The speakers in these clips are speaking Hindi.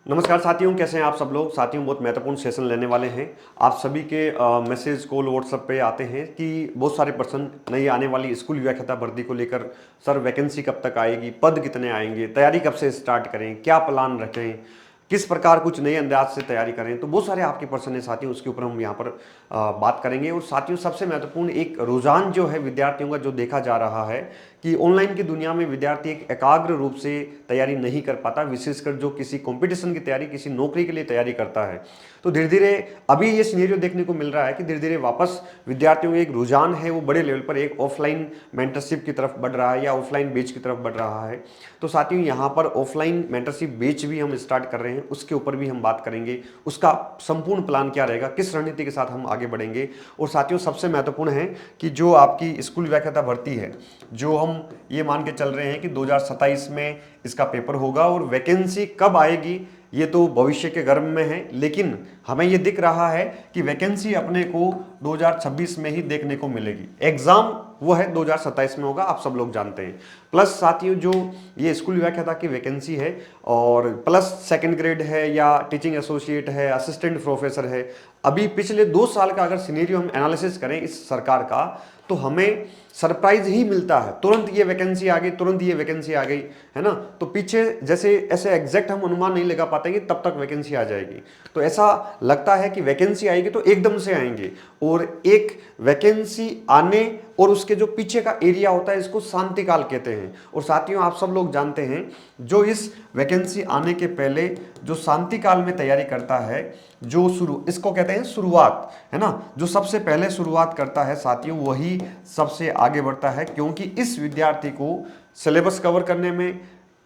नमस्कार साथियों, कैसे हैं आप सब लोग। साथियों, बहुत महत्वपूर्ण सेशन लेने वाले हैं। आप सभी के मैसेज कॉल व्हाट्सएप पे आते हैं कि बहुत सारे पर्सन नई आने वाली स्कूल व्याख्याता भर्ती को लेकर, सर वैकेंसी कब तक आएगी, पद कितने आएंगे, तैयारी कब से स्टार्ट करें, क्या प्लान रखें, किस प्रकार कुछ नए अंदाज से तैयारी करें। तो बहुत सारे आपके पर्सन है साथियों, उसके ऊपर हम यहाँ पर बात करेंगे। और साथियों, सबसे महत्वपूर्ण एक रुझान जो है विद्यार्थियों का जो देखा जा रहा है कि ऑनलाइन की दुनिया में विद्यार्थी एक एकाग्र रूप से तैयारी नहीं कर पाता, विशेषकर जो किसी कंपटीशन की तैयारी, किसी नौकरी के लिए तैयारी करता है। तो धीरे धीरे अभी ये सिनेरियो देखने को मिल रहा है कि धीरे धीरे वापस विद्यार्थियों का एक रुझान है वो बड़े लेवल पर एक ऑफलाइन मेंटरशिप की तरफ बढ़ रहा है या ऑफलाइन बेच की तरफ बढ़ रहा है। तो साथियों, यहाँ पर ऑफलाइन मेंटरशिप बेच भी हम स्टार्ट कर रहे हैं, उसके ऊपर भी हम बात करेंगे। उसका संपूर्ण प्लान क्या रहेगा, किस रणनीति के साथ हम आगे बढ़ेंगे। और साथियों, सबसे महत्वपूर्ण है कि जो आपकी स्कूल व्याख्याता भर्ती है, जो हम ये मान के चल रहे हैं कि 2027 में इसका पेपर होगा और वैकेंसी कब आएगी ये तो भविष्य के गर्भ में है, लेकिन हमें ये दिख रहा है कि वैकेंसी अपने को 2026 में ही देखने को मिलेगी। एग्जाम वो है 2027 में होगा, आप सब लोग जानते हैं। प्लस साथियों, जो ये स्कूल व्याख्याता की वैकेंसी है और प्लस सेकंड ग्रेड है या टीचिंग एसोसिएट है, असिस्टेंट प्रोफेसर है, अभी पिछले 2 साल का अगर सिनेरियो हम एनालिसिस करें इस सरकार का, तो हमें सरप्राइज ही मिलता है। तुरंत ये वैकेंसी आ गई, तुरंत ये वैकेंसी आ गई, है ना। तो पीछे जैसे ऐसे एग्जैक्ट हम अनुमान नहीं लगा पाते कि तब तक वैकेंसी आ जाएगी। तो ऐसा लगता है कि वैकेंसी आएगी तो एकदम से आएंगे, और एक वैकेंसी आने और उसके जो पीछे का एरिया होता है इसको शांति काल कहते हैं। और साथियों, आप सब लोग जानते हैं जो इस वैकेंसी आने के पहले जो शांति काल में तैयारी करता है, जो शुरू इसको कहते हैं शुरुआत, है ना। जो सबसे पहले शुरुआत करता है साथियों, वही सबसे आगे बढ़ता है, क्योंकि इस विद्यार्थी को सिलेबस कवर करने में,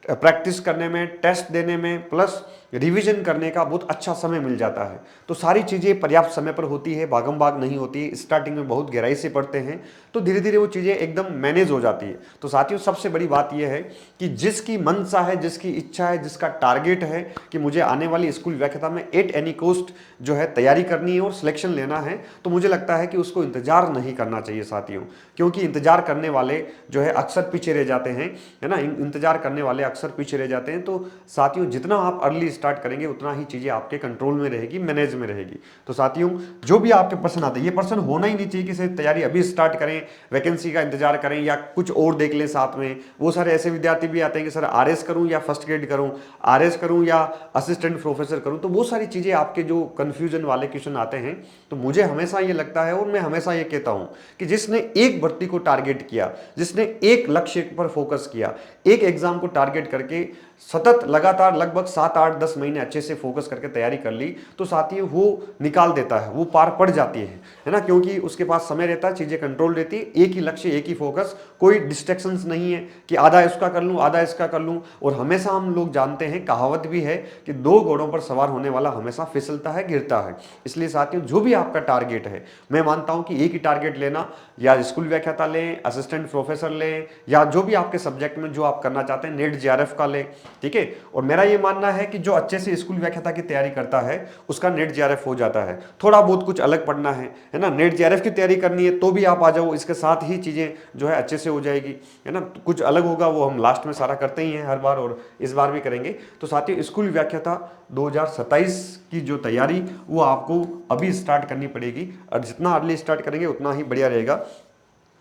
प्रैक्टिस करने में, टेस्ट देने में, प्लस रिवीजन करने का बहुत अच्छा समय मिल जाता है। तो सारी चीज़ें पर्याप्त समय पर होती है, भागम भाग नहीं होती है। स्टार्टिंग में बहुत गहराई से पढ़ते हैं तो धीरे धीरे वो चीज़ें एकदम मैनेज हो जाती है। तो साथियों, सबसे बड़ी बात यह है कि जिसकी मनसा है, जिसकी इच्छा है, जिसका टारगेट है कि मुझे आने वाली स्कूल व्याख्याता में एट एनी कॉस्ट जो है तैयारी करनी है और सिलेक्शन लेना है, तो मुझे लगता है कि उसको इंतजार नहीं करना चाहिए साथियों। क्योंकि इंतजार करने वाले जो है अक्सर पीछे रह जाते हैं, है ना। इंतजार करने वाले अक्सर पीछे रह जाते हैं। तो साथियों, जितना आप अर्ली स्टार्ट करेंगे उतना ही चीज़ें आपके कंट्रोल में रहेगी, मैनेज में रहेगी। तो साथियों, जो भी आपके पर्सन आते हैं, ये पर्सन होना ही नहीं चाहिए कि सिर्फ तैयारी अभी स्टार्ट करें, वैकेंसी का इंतजार करें या कुछ और देख लें साथ में। वो सारे ऐसे विद्यार्थी भी आते हैं कि सर आरएस करूं या फर्स्ट ग्रेड करूं, आरएस करूं या असिस्टेंट प्रोफेसर करूं। तो बहुत सारी चीज़ें आपके जो कन्फ्यूजन वाले क्वेश्चन आते हैं। तो मुझे हमेशा ये लगता है और मैं हमेशा ये कहता हूं कि जिसने एक भर्ती को टारगेट किया, जिसने एक लक्ष्य पर फोकस किया, एक एग्जाम को टारगेट करके सतत लगातार लगभग 7 8 10 महीने अच्छे से फोकस करके तैयारी कर ली, तो साथियों वो निकाल देता है, वो पार पड़ जाती है ना। क्योंकि उसके पास समय रहता है, चीजें कंट्रोल रहती है, एक ही लक्ष्य, एक ही फोकस, कोई डिस्ट्रैक्शंस नहीं है कि आधा इसका कर लूं, आधा इसका कर लूं। और हमेशा हम लोग जानते हैं, कहावत भी है कि 2 घोड़ों पर सवार होने वाला हमेशा फिसलता है, गिरता है। इसलिए साथियों, जो भी आपका टारगेट है, मैं मानता हूं कि एक ही टारगेट लेना, या स्कूल व्याख्याता लें, असिस्टेंट प्रोफेसर लें, या जो भी आपके सब्जेक्ट में जो आप करना चाहते हैं, नेट जेआरएफ का लें, ठीक है। और मेरा ये मानना है कि जो अच्छे से स्कूल व्याख्याता की तैयारी करता है उसका नेट जेआरएफ हो जाता है। थोड़ा बहुत कुछ अलग पढ़ना है ना, नेट जेआरएफ की तैयारी करनी है तो भी आप आ जाओ, इसके साथ ही चीजें जो है अच्छे से हो जाएगी, है ना। कुछ अलग होगा वो हम लास्ट में सारा करते ही हैं हर बार, और इस बार भी करेंगे। तो साथियों, स्कूल व्याख्याता 2027 की जो तैयारी वो आपको अभी स्टार्ट करनी पड़ेगी, और जितना अर्ली स्टार्ट करेंगे उतना ही बढ़िया रहेगा।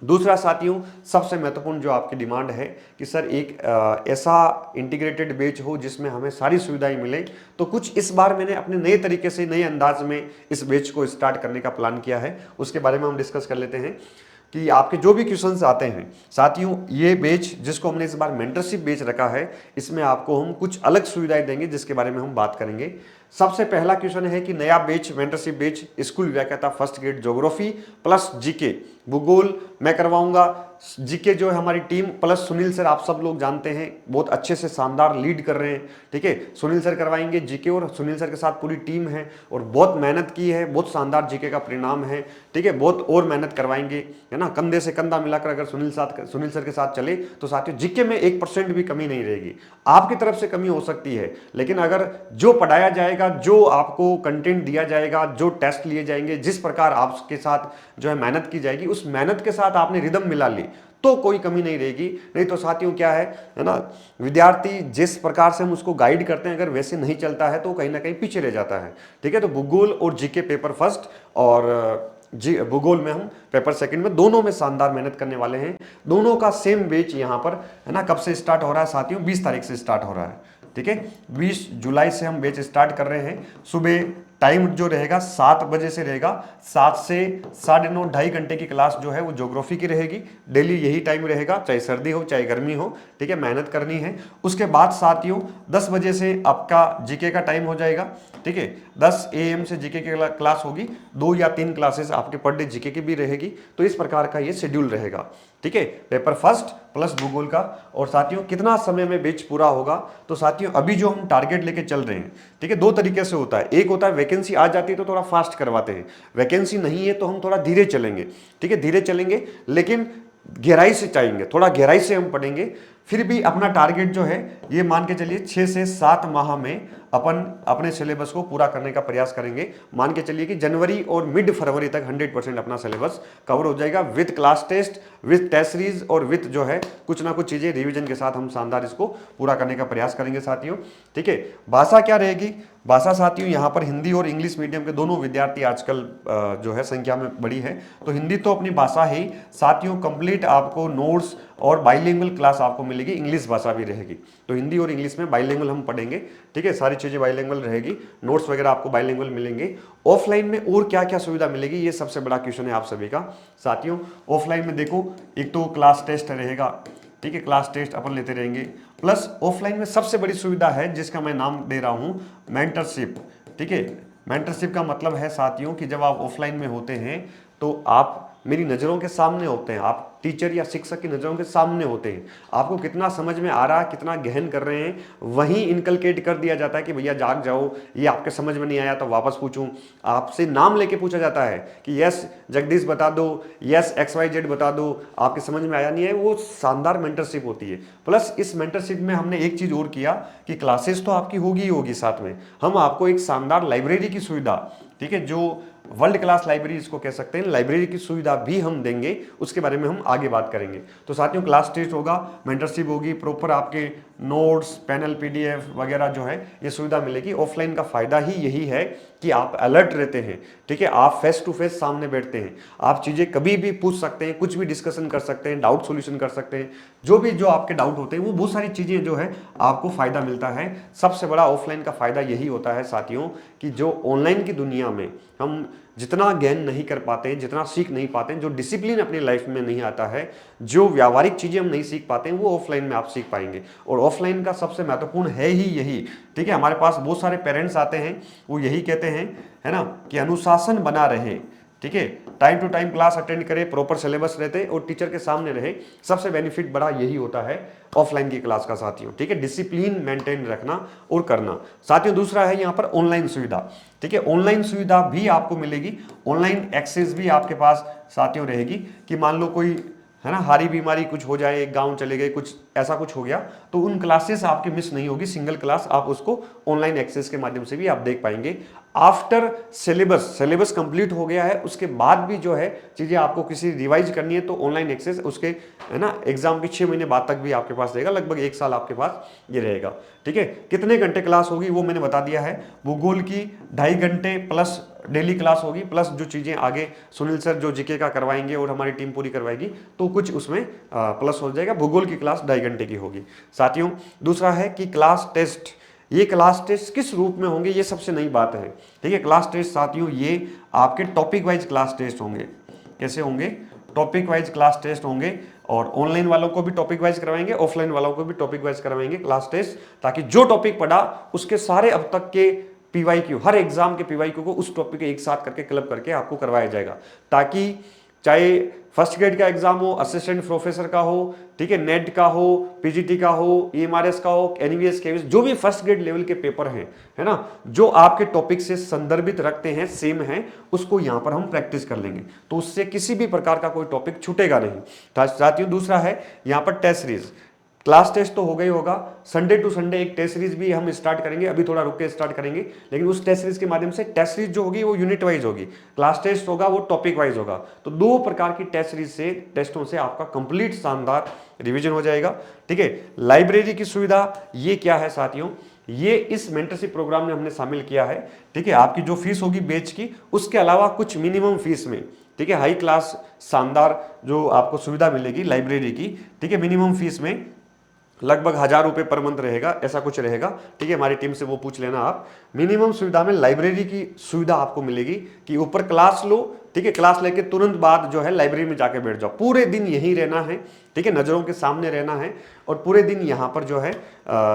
दूसरा साथियों, सबसे महत्वपूर्ण जो आपकी डिमांड है कि सर एक ऐसा इंटीग्रेटेड बैच हो जिसमें हमें सारी सुविधाएं मिले। तो कुछ इस बार मैंने अपने नए तरीके से, नए अंदाज में इस बैच को स्टार्ट करने का प्लान किया है, उसके बारे में हम डिस्कस कर लेते हैं कि आपके जो भी क्वेश्चंस आते हैं साथियों, ये बैच जिसको हमने इस बार मेंटरशिप बैच रखा है, इसमें आपको हम कुछ अलग सुविधाएं देंगे जिसके बारे में हम बात करेंगे। सबसे पहला क्वेश्चन है कि नया बैच, मेंटरशिप बैच स्कूल व्याख्याता first grade geography plus GK, भूगोल मैं करवाऊंगा। जीके जो है हमारी टीम प्लस सुनील सर, आप सब लोग जानते हैं बहुत अच्छे से शानदार लीड कर रहे हैं, ठीक है। सुनील सर करवाएंगे जीके, और सुनील सर के साथ पूरी टीम है और बहुत मेहनत की है, बहुत शानदार जीके का परिणाम है, ठीक है। बहुत और मेहनत करवाएंगे, है ना। कंधे से कंधा मिलाकर अगर सुनील सर के साथ चले तो साथियों जीके में 1% भी कमी नहीं रहेगी। आपकी तरफ से कमी हो सकती है, लेकिन अगर जो पढ़ाया जाएगा, जो आपको कंटेंट दिया जाएगा, जो टेस्ट लिए जाएंगे, जिस प्रकार आपके साथ जो है मेहनत की जाएगी, उस मेहनत के साथ आपने रिदम मिला ली, तो कोई कमी नहीं रहेगी। नहीं तो साथियों क्या है ना, विद्यार्थी जिस प्रकार से हम उसको गाइड करते हैं अगर वैसे नहीं चलता है तो कहीं ना कहीं पीछे रह जाता है। ठीक है, तो भूगोल और जीके पेपर फर्स्ट और जी भूगोल में हम पेपर सेकंड में, दोनों में शानदार मेहनत करने वाले हैं। दोनों का सेम बैच यहाँ पर है ना, कब से स्टार्ट हो रहा है साथियों, 20 तारीख से स्टार्ट हो रहा है। ठीक है, 20 जुलाई से हम बैच स्टार्ट कर रहे हैं। सुबह टाइम जो रहेगा 7 बजे से रहेगा, 7 से 9:30 2.5 घंटे की क्लास जो है वो ज्योग्राफी की रहेगी। डेली यही टाइम रहेगा, चाहे सर्दी हो चाहे गर्मी हो। ठीक है, मेहनत करनी है। उसके बाद साथियों 10 बजे से आपका जीके का टाइम हो जाएगा। ठीक है, 10 AM से जीके की क्लास होगी। 2 या 3 क्लासेस आपके पर डे जीके की भी रहेगी। तो इस प्रकार का ये शेड्यूल रहेगा। ठीक है, पेपर फर्स्ट प्लस भूगोल का। और साथियों कितना समय में बैच पूरा होगा, तो साथियों अभी जो हम टारगेट लेके चल रहे हैं, ठीक है, 2 तरीके से होता है। एक होता है वैकेंसी आ जाती है तो थोड़ा फास्ट करवाते हैं, वैकेंसी नहीं है तो हम थोड़ा धीरे चलेंगे। ठीक है, धीरे चलेंगे लेकिन गहराई से चाहेंगे, थोड़ा गहराई से हम पढ़ेंगे। फिर भी अपना टारगेट जो है ये मान के चलिए 6 से 7 माह में अपन अपने सिलेबस को पूरा करने का प्रयास करेंगे। मान के चलिए कि जनवरी और मिड फरवरी तक 100% अपना सिलेबस कवर हो जाएगा, with class test, with test series और विद जो है कुछ ना कुछ चीजें रिवीजन के साथ हम शानदार इसको पूरा करने का प्रयास करेंगे साथियों। ठीक है, भाषा क्या रहेगी, भाषा साथियों यहाँ पर हिंदी और इंग्लिश मीडियम के दोनों विद्यार्थी आजकल जो है संख्या में बड़ी है, तो हिंदी तो अपनी भाषा है ही साथियों। कंप्लीट आपको नोट्स और बाइलिंगुअल क्लास आपको मिलेगी, इंग्लिश भाषा भी रहेगी। तो हिंदी और इंग्लिश में बाइलिंगुअल हम पढ़ेंगे। ठीक है, सारी चीजें बाइलिंगुअल रहेगी, नोट्स वगैरह आपको बाइलिंगुअल मिलेंगे। ऑफलाइन में और क्या क्या सुविधा मिलेगी, ये सबसे बड़ा क्वेश्चन है आप सभी का साथियों। ऑफलाइन में देखो, एक तो क्लास टेस्ट रहेगा। ठीक है, क्लास टेस्ट अपन लेते रहेंगे, प्लस ऑफलाइन में सबसे बड़ी सुविधा है जिसका मैं नाम दे रहा हूं मेंटरशिप। ठीक है, मेंटरशिप का मतलब है साथियों कि जब आप ऑफलाइन में होते हैं तो आप मेरी नज़रों के सामने होते हैं, आप टीचर या शिक्षक की नज़रों के सामने होते हैं। आपको कितना समझ में आ रहा है, कितना गहन कर रहे हैं, वहीं इनकलकेट कर दिया जाता है कि भैया जाग जाओ, ये आपके समझ में नहीं आया तो वापस पूछूं। आपसे नाम लेके पूछा जाता है कि यस जगदीश बता दो, यस XYZ बता दो, आपके समझ में आया नहीं है। वो शानदार मेंटरशिप होती है। प्लस इस मेंटरशिप में हमने एक चीज़ और किया कि क्लासेस तो आपकी होगी ही होगी, साथ में हम आपको एक शानदार लाइब्रेरी की सुविधा, ठीक है, जो वर्ल्ड क्लास लाइब्रेरी इसको कह सकते हैं, लाइब्रेरी की सुविधा भी हम देंगे। उसके बारे में हम आगे बात करेंगे। तो साथियों क्लास टेस्ट होगा, मेंटरशिप होगी, प्रॉपर आपके नोट्स, पैनल, PDF वगैरह जो है ये सुविधा मिलेगी। ऑफलाइन का फायदा ही यही है कि आप अलर्ट रहते हैं। ठीक है, आप फेस टू फेस सामने बैठते हैं, आप चीज़ें कभी भी पूछ सकते हैं, कुछ भी डिस्कशन कर सकते हैं, डाउट सोल्यूशन कर सकते हैं, जो आपके डाउट होते हैं वो बहुत सारी चीज़ें जो है आपको फायदा मिलता है। सबसे बड़ा ऑफलाइन का फायदा यही होता है साथियों कि जो ऑनलाइन की दुनिया में हम जितना ज्ञान नहीं कर पाते हैं, जितना सीख नहीं पाते हैं, जो डिसिप्लिन अपनी लाइफ में नहीं आता है, जो व्यावहारिक चीज़ें हम नहीं सीख पाते हैं, वो ऑफलाइन में आप सीख पाएंगे। और ऑफलाइन का सबसे महत्वपूर्ण है ही यही। ठीक है, हमारे पास बहुत सारे पेरेंट्स आते हैं, वो यही कहते हैं, है ना, कि अनुशासन बना रहे। ठीक है, time to time class attend करें, प्रॉपर सिलेबस रहते और टीचर के सामने रहे। सबसे बेनिफिट बड़ा यही होता है ऑफलाइन की क्लास का साथियों। ठीक है, डिसिप्लिन मेंटेन रखना और करना साथियों। दूसरा है यहाँ पर ऑनलाइन सुविधा। ठीक है, ऑनलाइन सुविधा भी आपको मिलेगी, ऑनलाइन एक्सेस भी आपके पास साथियों रहेगी कि मान लो कोई है ना हारी बीमारी कुछ हो जाए, एक गांव चले गए, कुछ ऐसा कुछ हो गया, तो उन क्लासेस आपकी मिस नहीं होगी। सिंगल क्लास आप उसको ऑनलाइन एक्सेस के माध्यम से भी आप देख पाएंगे। आफ्टर सिलेबस कंप्लीट हो गया है, उसके बाद भी जो है चीज़ें आपको किसी रिवाइज करनी है तो ऑनलाइन एक्सेस उसके है ना एग्जाम के 6 महीने बाद तक भी आपके पास रहेगा, लगभग 1 साल आपके पास ये रहेगा। ठीक है, कितने घंटे क्लास होगी वो मैंने बता दिया है। भूगोल की 2.5 घंटे प्लस डेली क्लास होगी, प्लस जो चीज़ें आगे सुनील सर जो जीके का करवाएंगे और हमारी टीम पूरी करवाएगी, तो कुछ उसमें प्लस हो जाएगा। भूगोल की क्लास 2.5 घंटे की होगी साथियों। दूसरा है कि क्लास टेस्ट, ये क्लास टेस्ट किस रूप में होंगे, ये सबसे नई बात है। ठीक है, क्लास टेस्ट साथियों ये आपके टॉपिक वाइज क्लास टेस्ट होंगे। कैसे होंगे? टॉपिक वाइज क्लास टेस्ट होंगे, और ऑनलाइन वालों को भी टॉपिक वाइज करवाएंगे, ऑफलाइन वालों को भी टॉपिक वाइज करवाएंगे क्लास टेस्ट, ताकि जो टॉपिक पढ़ा उसके सारे अब तक के PYQ, हर एग्जाम के PYQ को उस टॉपिक के एक साथ करके क्लब करके आपको करवाया जाएगा, ताकि चाहे फर्स्ट ग्रेड का एग्जाम हो, असिस्टेंट प्रोफेसर का हो, ठीक है, नेट का हो, PGT का हो, EMRS का हो, NVS KVS, जो भी फर्स्ट ग्रेड लेवल के पेपर हैं, है ना, जो आपके टॉपिक से संदर्भित रखते हैं, सेम है, उसको यहाँ पर हम प्रैक्टिस कर लेंगे, तो उससे किसी भी प्रकार का कोई टॉपिक छूटेगा नहीं साथियों। दूसरा है यहाँ पर टेस्ट सीरीज। क्लास टेस्ट तो हो गई होगा, संडे टू संडे एक टेस्ट सीरीज भी हम स्टार्ट करेंगे, अभी थोड़ा रुक के स्टार्ट करेंगे, लेकिन उस टेस्ट सीरीज के माध्यम से टेस्ट सीरीज जो होगी वो यूनिट वाइज होगी, क्लास टेस्ट होगा वो टॉपिक वाइज होगा। तो 2 प्रकार की टेस्ट सीरीज से, टेस्टों से आपका कंप्लीट शानदार रिवीजन हो जाएगा। ठीक है, लाइब्रेरी की सुविधा ये क्या है साथियों, ये इस मेंटरशिप प्रोग्राम में हमने शामिल किया है। ठीक है, आपकी जो फीस होगी बैच की, उसके अलावा कुछ मिनिमम फीस में, ठीक है, हाई क्लास शानदार जो आपको सुविधा मिलेगी लाइब्रेरी की, ठीक है, मिनिमम फीस में लगभग 1000 रुपये पर मंथ रहेगा, ऐसा कुछ रहेगा। ठीक है, हमारी टीम से वो पूछ लेना आप। मिनिमम सुविधा में लाइब्रेरी की सुविधा आपको मिलेगी कि ऊपर क्लास लो, ठीक है, क्लास लेके तुरंत बाद जो है लाइब्रेरी में जाके बैठ जाओ, पूरे दिन यहीं रहना है, ठीक है, नज़रों के सामने रहना है और पूरे दिन यहाँ पर जो है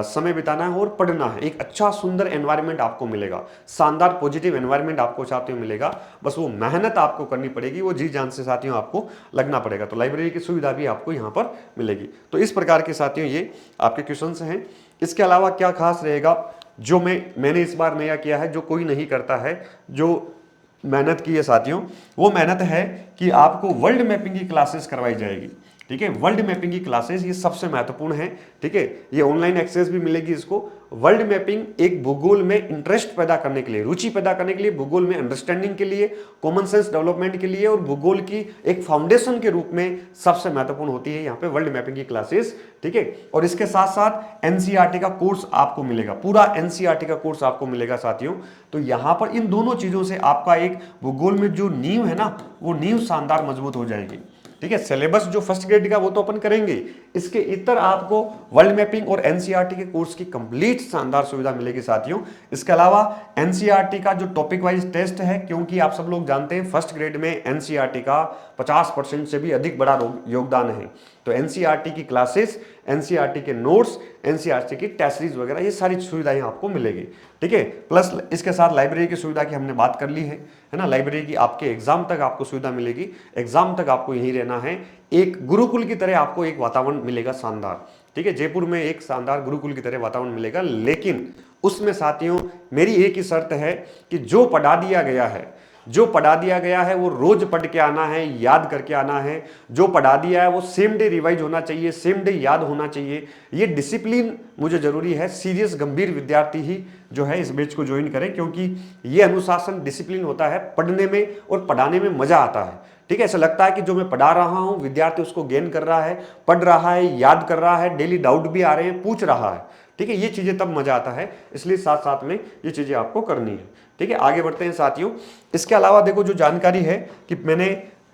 समय बिताना है और पढ़ना है। एक अच्छा सुंदर एनवायरनमेंट आपको मिलेगा, शानदार पॉजिटिव एनवायरनमेंट आपको साथियों मिलेगा, बस वो मेहनत आपको करनी पड़ेगी, वो जी जान से साथियों आपको लगना पड़ेगा। तो लाइब्रेरी की सुविधा भी आपको यहाँ पर मिलेगी। तो इस प्रकार के साथियों ये आपके क्वेश्चंस हैं। इसके अलावा क्या खास रहेगा जो मैंने इस बार नया किया है, जो कोई नहीं करता है, जो मेहनत की है साथियों, वो मेहनत है कि आपको वर्ल्ड मैपिंग की क्लासेस करवाई जाएगी। ठीक है, वर्ल्ड मैपिंग की क्लासेस ये सबसे महत्वपूर्ण है। ठीक है, ये ऑनलाइन एक्सेस भी मिलेगी इसको। वर्ल्ड मैपिंग एक भूगोल में इंटरेस्ट पैदा करने के लिए, रुचि पैदा करने के लिए, भूगोल में अंडरस्टैंडिंग के लिए, कॉमन सेंस डेवलपमेंट के लिए और भूगोल की एक फाउंडेशन के रूप में सबसे महत्वपूर्ण होती है यहाँ पे वर्ल्ड मैपिंग की क्लासेस। ठीक है, और इसके साथ साथ एनसीईआरटी का कोर्स आपको मिलेगा, पूरा एनसीईआरटी का कोर्स आपको मिलेगा साथियों। तो यहाँ पर इन दोनों चीजों से आपका एक भूगोल में जो नींव है ना, वो नींव शानदार मजबूत हो जाएगी। ठीक है, सिलेबस जो फर्स्ट ग्रेड का वो तो अपन करेंगे, इसके इतर आपको वर्ल्ड मैपिंग और एनसीईआरटी के कोर्स की कंप्लीट शानदार सुविधा मिलेगी साथियों। इसके अलावा एनसीईआरटी का जो टॉपिक वाइज टेस्ट है, क्योंकि आप सब लोग जानते हैं फर्स्ट ग्रेड में एनसीईआरटी का 50% से भी अधिक बड़ा योगदान है। तो एनसीईआरटी की क्लासेस, एनसीईआरटी के नोट्स, एनसीईआरटी की टेस्ट सीरीज वगैरह ये सारी सुविधाएं आपको मिलेगी। ठीक है, प्लस इसके साथ लाइब्रेरी की सुविधा की हमने बात कर ली है ना। लाइब्रेरी की आपके एग्जाम तक आपको सुविधा मिलेगी, एग्जाम तक आपको यहीं रहना है। एक गुरुकुल की तरह आपको एक वातावरण मिलेगा शानदार। ठीक है, जयपुर में एक शानदार गुरुकुल की तरह वातावरण मिलेगा, लेकिन उसमें साथियों मेरी एक ही शर्त है कि जो पढ़ा दिया गया है, जो पढ़ा दिया गया है वो रोज पढ़ के आना है, याद करके आना है। जो पढ़ा दिया है वो सेम डे रिवाइज होना चाहिए, सेम डे याद होना चाहिए। ये डिसिप्लिन मुझे जरूरी है। सीरियस गंभीर विद्यार्थी ही जो है इस बैच को ज्वाइन करें, क्योंकि ये अनुशासन डिसिप्लिन होता है, पढ़ने में और पढ़ाने में मजा आता है। ठीक है, ऐसा लगता है कि जो मैं पढ़ा रहा हूं विद्यार्थी उसको गेन कर रहा है, पढ़ रहा है, याद कर रहा है, डेली डाउट भी आ रहे हैं, पूछ रहा है। ठीक है, ये चीजें तब मजा आता है, इसलिए साथ साथ में ये चीजें आपको करनी है। ठीक है, आगे बढ़ते हैं साथियों। इसके अलावा देखो जो जानकारी है कि मैंने,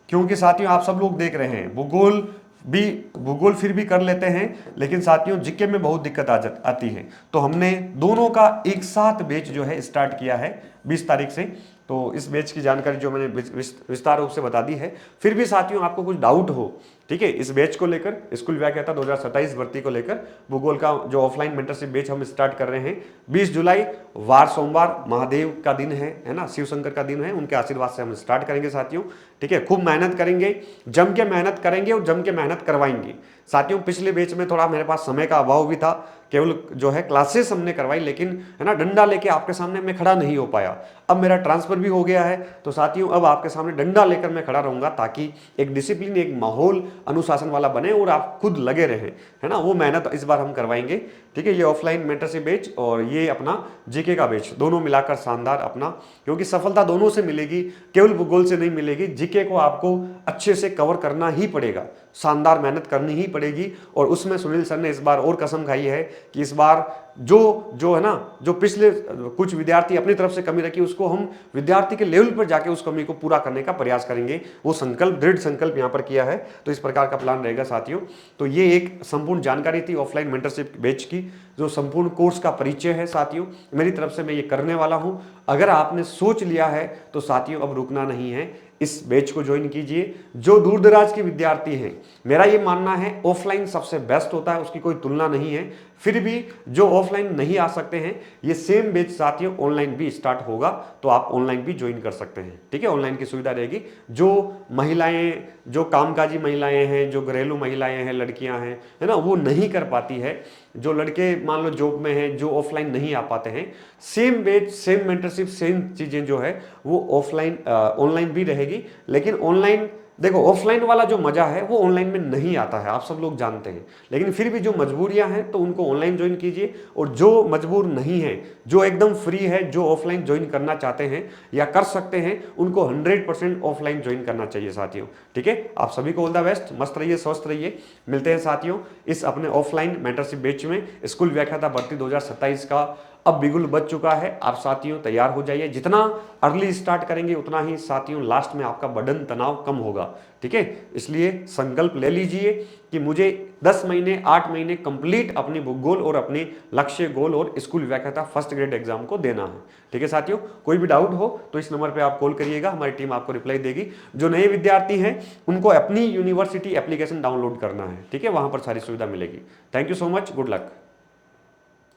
क्योंकि साथियों आप सब लोग देख रहे हैं भूगोल फिर भी कर लेते हैं, लेकिन साथियों जीके में बहुत दिक्कत आती है। तो हमने दोनों का एक साथ बैच जो है स्टार्ट किया है 20 तारीख से। तो इस बैच की जानकारी जो मैंने विस्तार रूप से बता दी है। फिर भी साथियों आपको कुछ डाउट हो, ठीक है, इस बैच को लेकर, स्कूल व्याख्याता 2027 भर्ती को लेकर, भूगोल का जो ऑफलाइन मेंटरशिप बैच हम स्टार्ट कर रहे हैं 20 जुलाई वार सोमवार, महादेव का दिन है ना, शिव शंकर का दिन है, उनके आशीर्वाद से हम स्टार्ट करेंगे साथियों। ठीक है, खूब मेहनत करेंगे, जम के मेहनत करेंगे और जम के मेहनत करवाएंगे साथियों। पिछले बैच में थोड़ा मेरे पास समय का अभाव भी था, केवल जो है क्लासेस हमने करवाई, लेकिन है ना डंडा लेके आपके सामने मैं खड़ा नहीं हो पाया। अब मेरा ट्रांसफर भी हो गया है, तो साथियों अब आपके सामने डंडा लेकर मैं खड़ा रहूंगा, ताकि एक डिसिप्लिन, एक माहौल अनुशासन वाला बने और आप खुद लगे रहें, है ना। वो मेहनत इस बार हम करवाएंगे। ठीक है, ये ऑफलाइन मेंटरशिप बैच और ये अपना जीके का बैच, दोनों मिलाकर शानदार अपना, क्योंकि सफलता दोनों से मिलेगी, केवल भूगोल से नहीं मिलेगी। जीके को आपको अच्छे से कवर करना ही पड़ेगा, शानदार मेहनत करनी ही पड़ेगी। और उसमें सुनील सर ने इस बार और कसम खाई है कि इस बार जो है ना, जो पिछले कुछ विद्यार्थी अपनी तरफ से कमी रखी, उसको हम विद्यार्थी के लेवल पर जाके उस कमी को पूरा करने का प्रयास करेंगे। वो संकल्प, दृढ़ संकल्प यहाँ पर किया है। तो इस प्रकार का प्लान रहेगा साथियों। तो ये एक संपूर्ण जानकारी थी ऑफलाइन मेंटरशिप बैच की, जो संपूर्ण कोर्स का परिचय है साथियों। मेरी तरफ से मैं ये करने वाला हूँ। अगर आपने सोच लिया है तो साथियों अब रुकना नहीं है, इस बैच को ज्वाइन कीजिए। जो दूर दराज के विद्यार्थी हैं, मेरा ये मानना है ऑफलाइन सबसे बेस्ट होता है, उसकी कोई तुलना नहीं है। फिर भी जो ऑफलाइन नहीं आ सकते हैं, ये सेम बैच साथियों ऑनलाइन भी स्टार्ट होगा, तो आप ऑनलाइन भी ज्वाइन कर सकते हैं। ठीक है, ऑनलाइन की सुविधा रहेगी। जो महिलाएं, जो कामकाजी महिलाएं हैं, जो घरेलू महिलाएं हैं, लड़कियां हैं, है ना, वो नहीं कर पाती है, जो लड़के मान लो जॉब में हैं, जो ऑफलाइन नहीं आ पाते हैं, same batch, same mentorship, same चीजें जो है वो ऑफलाइन ऑनलाइन भी रहेगी। लेकिन ऑनलाइन देखो ऑफलाइन वाला जो मजा है वो ऑनलाइन में नहीं आता है, आप सब लोग जानते हैं। लेकिन फिर भी जो मजबूरियां हैं तो उनको ऑनलाइन ज्वाइन कीजिए, और जो मजबूर नहीं है, जो एकदम फ्री है, जो ऑफलाइन ज्वाइन करना चाहते हैं या कर सकते हैं, उनको 100% ऑफलाइन ज्वाइन करना चाहिए साथियों। ठीक है, आप सभी को ऑल द बेस्ट, मस्त रहिए, स्वस्थ रहिए। मिलते हैं साथियों इस अपने ऑफलाइन मेंटरशिप बैच में। स्कूल व्याख्याता भर्ती 2027 का अब बिगुल बज चुका है। आप साथियों तैयार हो जाइए, जितना अर्ली स्टार्ट करेंगे उतना ही साथियों लास्ट में आपका बर्डन तनाव कम होगा। ठीक है, इसलिए संकल्प ले लीजिए कि मुझे 10 महीने 8 महीने कंप्लीट अपनी बुक गोल और अपने लक्ष्य गोल और स्कूल व्याख्याता फर्स्ट ग्रेड एग्जाम को देना है। ठीक है साथियों, कोई भी डाउट हो तो इस नंबर पे आप कॉल करिएगा, हमारी टीम आपको रिप्लाई देगी। जो नए विद्यार्थी हैं उनको अपनी यूनिवर्सिटी एप्लीकेशन डाउनलोड करना है। ठीक है, वहां पर सारी सुविधा मिलेगी। Thank you so much, good luck.